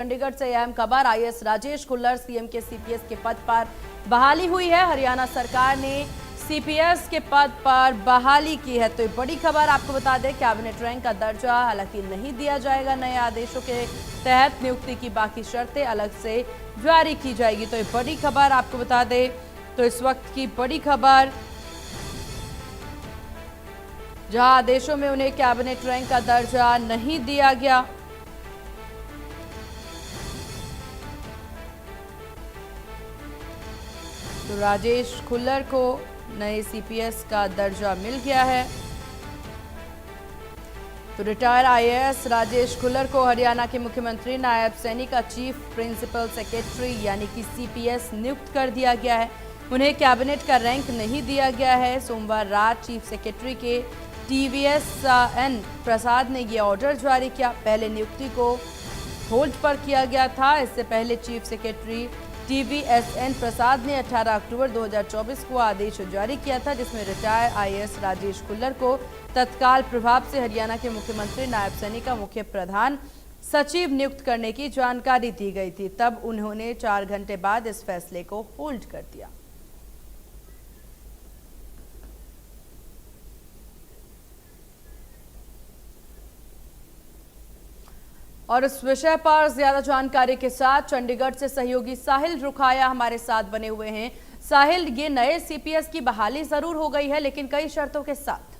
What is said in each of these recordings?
चंडीगढ़ से अहम खबर। आईएएस राजेश खुल्लर सीएम के सीपीएस के पद पर बहाली हुई है। हरियाणा सरकार ने सीपीएस के पद पर बहाली की है। तो ये बड़ी खबर आपको बता दें, कैबिनेट रैंक का दर्जा हालांकि नहीं दिया जाएगा। नए आदेशों के तहत नियुक्ति की बाकी शर्तें अलग से जारी की जाएगी। तो ये बड़ी खबर आपको बता दें। तो इस वक्त की बड़ी खबर, जहां आदेशों में उन्हें कैबिनेट रैंक का दर्जा नहीं दिया गया, तो राजेश खुल्लर को नए सीपीएस का दर्जा मिल गया है। तो रिटायर आईएएस राजेश खुल्लर को हरियाणा के मुख्यमंत्री नायब सैनी का चीफ प्रिंसिपल सेक्रेटरी यानी कि सीपीएस नियुक्त कर दिया गया है। उन्हें कैबिनेट का रैंक नहीं दिया गया है। सोमवार रात चीफ सेक्रेटरी के टीवीएस एन प्रसाद ने यह ऑर्डर जारी किया। पहले नियुक्ति को होल्ड पर किया गया था। इससे पहले चीफ सेक्रेटरी टीवीएसएन प्रसाद ने 18 अक्टूबर 2024 को आदेश जारी किया था, जिसमें रिटायर आईएएस राजेश खुल्लर को तत्काल प्रभाव से हरियाणा के मुख्यमंत्री नायब सैनी का मुख्य प्रधान सचिव नियुक्त करने की जानकारी दी गई थी। तब उन्होंने 4 घंटे बाद इस फैसले को होल्ड कर दिया। और इस विषय पर ज्यादा जानकारी के साथ चंडीगढ़ से सहयोगी साहिल रुखाया हमारे साथ बने हुए हैं। साहिल, ये नए सीपीएस की बहाली जरूर हो गई है, लेकिन कई शर्तों के साथ।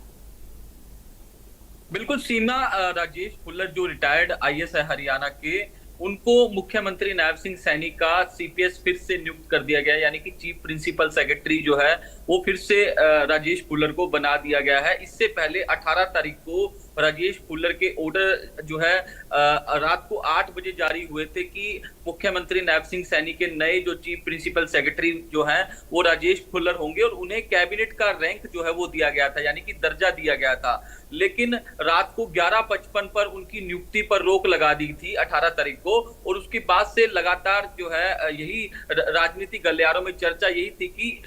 बिल्कुल सीमा, राजेश खुल्लर जो रिटायर्ड आईएएस है हरियाणा के, उनको मुख्यमंत्री नायब सिंह सैनी का सीपीएस फिर से नियुक्त कर दिया गया, यानी कि चीफ प्रिंसिपल सेक्रेटरी जो है वो फिर से राजेश खुल्लर को बना दिया गया है। इससे पहले 18 तारीख को राजेश खुल्लर के ऑर्डर जो है रात को 8 बजे जारी हुए थे कि मुख्यमंत्री नायब सिंह सैनी के नए जो चीफ प्रिंसिपल सेक्रेटरी जो हैं वो राजेश खुल्लर होंगे और उन्हें कैबिनेट का रैंक जो है वो दिया गया था, यानी कि दर्जा दिया गया था। लेकिन रात को 11:55 पर उनकी नियुक्ति पर रोक लगा दी थी 18 तारीख को, और उसके बाद से लगातार जो है यही राजनीतिक गलियारों में चर्चा यही थी कि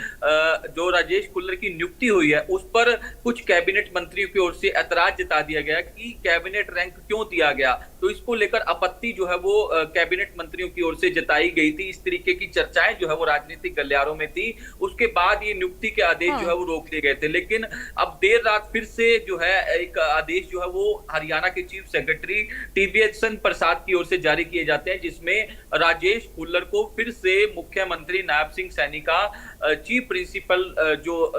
जो राजेश खुल्लर की नियुक्ति हुई है उस पर कुछ कैबिनेट मंत्रियों की ओर से ऐतराज जता दिया गया कि कैबिनेट रैंक क्यों दिया गया। तो इसको लेकर आपत्ति जो है वो कैबिनेट मंत्रियों की ओर से जताई गई थी। इस तरीके की चर्चाएं जो है वो राजनीतिक गलियारों में थी। उसके बाद ये नियुक्ति के आदेश जो है वो रोक दिए गए थे। लेकिन अब देर रात फिर से जो है एक आदेश जो है वो हरियाणा के चीफ सेक्रेटरी टीवीएसएन प्रसाद की ओर से जारी किए जाते हैं, जिसमें राजेश खुल्लर को फिर से मुख्यमंत्री नायब सिंह सैनी का चीफ प्रिंसिपल जो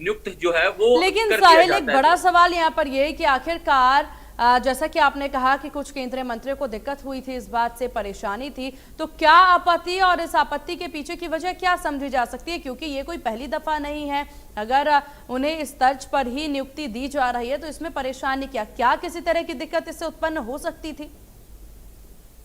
नियुक्त जो है वो। लेकिन साहिल, एक बड़ा सवाल यहाँ पर यह है कि आखिरकार जैसा कि आपने कहा कि कुछ केंद्रीय मंत्रियों को दिक्कत हुई थी, इस बात से परेशानी थी, तो क्या आपत्ति और इस आपत्ति के पीछे की वजह क्या समझी जा सकती है? क्योंकि ये कोई पहली दफा नहीं है। अगर उन्हें इस तर्ज पर ही नियुक्ति दी जा रही है तो इसमें परेशानी क्या किसी तरह की दिक्कत इससे उत्पन्न हो सकती थी?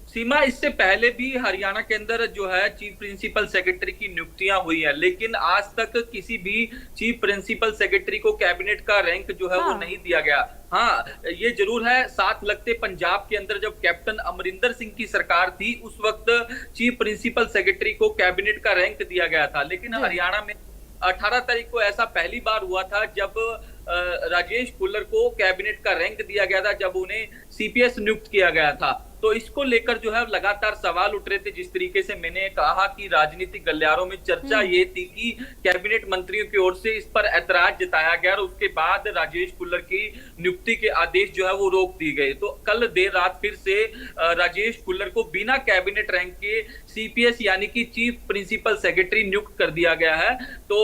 सीमा, इससे पहले भी हरियाणा के अंदर जो है चीफ प्रिंसिपल सेक्रेटरी की नियुक्तियां हुई है, लेकिन आज तक किसी भी चीफ प्रिंसिपल सेक्रेटरी को कैबिनेट का रैंक जो है वो नहीं दिया गया। हाँ, ये जरूर है, साथ लगते पंजाब के अंदर जब कैप्टन अमरिंदर सिंह की सरकार थी उस वक्त चीफ प्रिंसिपल सेक्रेटरी को कैबिनेट का रैंक दिया गया था। लेकिन हरियाणा में 18 तारीख को ऐसा पहली बार हुआ था जब राजेश खुल्लर को कैबिनेट का रैंक दिया गया था, जब उन्हें सीपीएस नियुक्त किया गया था। तो इसको लेकर जो है लगातार सवाल उठ रहे थे। जिस तरीके से मैंने कहा कि राजनीतिक गलियारों में चर्चा ये थी कि कैबिनेट मंत्रियों की ओर से इस पर ऐतराज जताया गया और उसके बाद राजेश खुल्लर की नियुक्ति के आदेश जो है वो रोक दिए गए। तो कल देर रात फिर से राजेश खुल्लर को बिना कैबिनेट रैंक के सीपीएस यानी कि चीफ प्रिंसिपल सेक्रेटरी नियुक्त कर दिया गया है। तो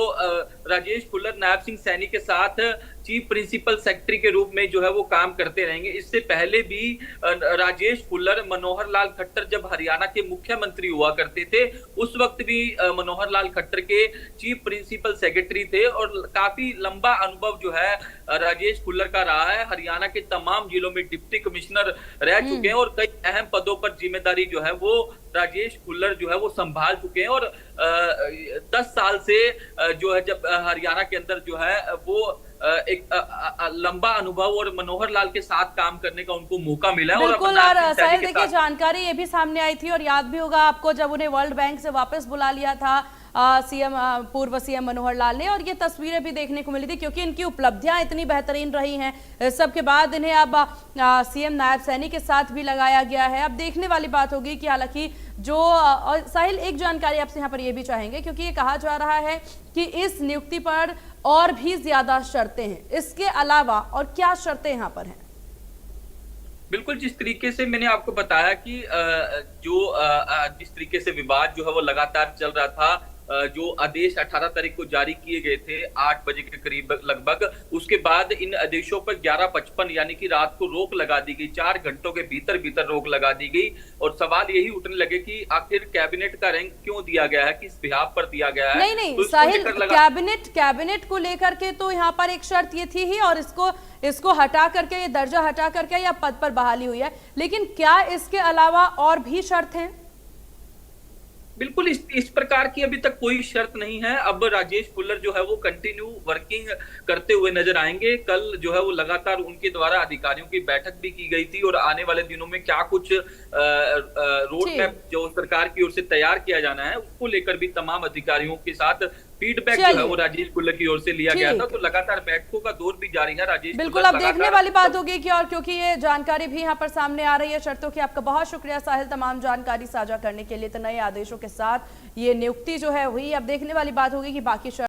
राजेश खुल्लर नायब सिंह सैनी के साथ चीफ प्रिंसिपल सेक्रेटरी के रूप में जो है वो काम करते रहेंगे। इससे पहले भी राजेश खुल्लर मनोहर लाल खट्टर जब हरियाणा के मुख्यमंत्री हुआ करते थे उस वक्त भी मनोहर लाल खट्टर के चीफ प्रिंसिपल सेक्रेटरी थे और काफी लंबा अनुभव जो है राजेश खुल्लर का रहा है। हरियाणा के तमाम जिलों में डिप्टी कमिश्नर रह चुके हैं और कई अहम पदों पर जिम्मेदारी जो है वो राजेश खुल्लर जो है वो संभाल चुके हैं। और 10 साल से जो है जब हरियाणा के अंदर जो है वो एक लंबा अनुभव और मनोहर लाल के साथ काम करने का उनको मौका मिला है। बिल्कुल, और साहिल देखिए जानकारी ये भी सामने आई थी और याद भी होगा आपको जब उन्हें वर्ल्ड बैंक से वापस बुला लिया था सीएम पूर्व सीएम मनोहर लाल ने, और ये तस्वीरें भी देखने को मिली थी क्योंकि इनकी उपलब्धियां इतनी बेहतरीन रही हैं। इस सब के बाद इन्हें अब सीएम नायब सैनी के साथ भी लगाया गया है। अब देखने वाली बात होगी कि हालांकि जो और साहिल, एक जानकारी आपसे यहाँ पर ये भी चाहेंगे क्योंकि ये कहा जा रहा है कि इस नियुक्ति पर और भी ज्यादा शर्तें हैं, इसके अलावा और क्या शर्तें यहाँ पर हैं? बिल्कुल, जिस तरीके से मैंने आपको बताया कि जिस तरीके से विवाद जो है वो लगातार चल रहा था, जो आदेश 18 तारीख को जारी किए गए थे 8 बजे के करीब लगभग, उसके बाद इन आदेशों पर 11:55 यानी कि रात को रोक लगा दी गई। 4 घंटों के भीतर भीतर रोक लगा दी गई और सवाल यही उठने लगे कि आखिर कैबिनेट का रैंक क्यों दिया गया है, किस बिहाफ पर दिया गया है। नहीं तो साहिल, कैबिनेट को लेकर के तो यहाँ पर एक शर्त ये थी ही, और इसको हटा करके, ये दर्जा हटा करके या पद पर बहाली हुई है, लेकिन क्या इसके अलावा और भी शर्त हैं? बिल्कुल, इस प्रकार की अभी तक कोई शर्त नहीं है। अब राजेश खुल्लर जो है वो कंटिन्यू वर्किंग करते हुए नजर आएंगे। कल जो है वो लगातार उनके द्वारा अधिकारियों की बैठक भी की गई थी और आने वाले दिनों में क्या कुछ रोड मैप जो सरकार की ओर से तैयार किया जाना है उसको लेकर भी तमाम अधिकारियों के साथ फीडबैक जो है वो राजेश खुल्लर की ओर से लिया गया था। तो लगातार बैठकों का दौर भी जारी है। राजेश बिल्कुल, अब देखने वाली बात होगी कि, और क्योंकि ये जानकारी भी यहाँ पर सामने आ रही है शर्तों की। आपका बहुत शुक्रिया साहिल तमाम जानकारी साझा करने के लिए। तो नए आदेशों के साथ ये नियुक्ति जो है हुई, अब देखने वाली बात होगी कि बाकी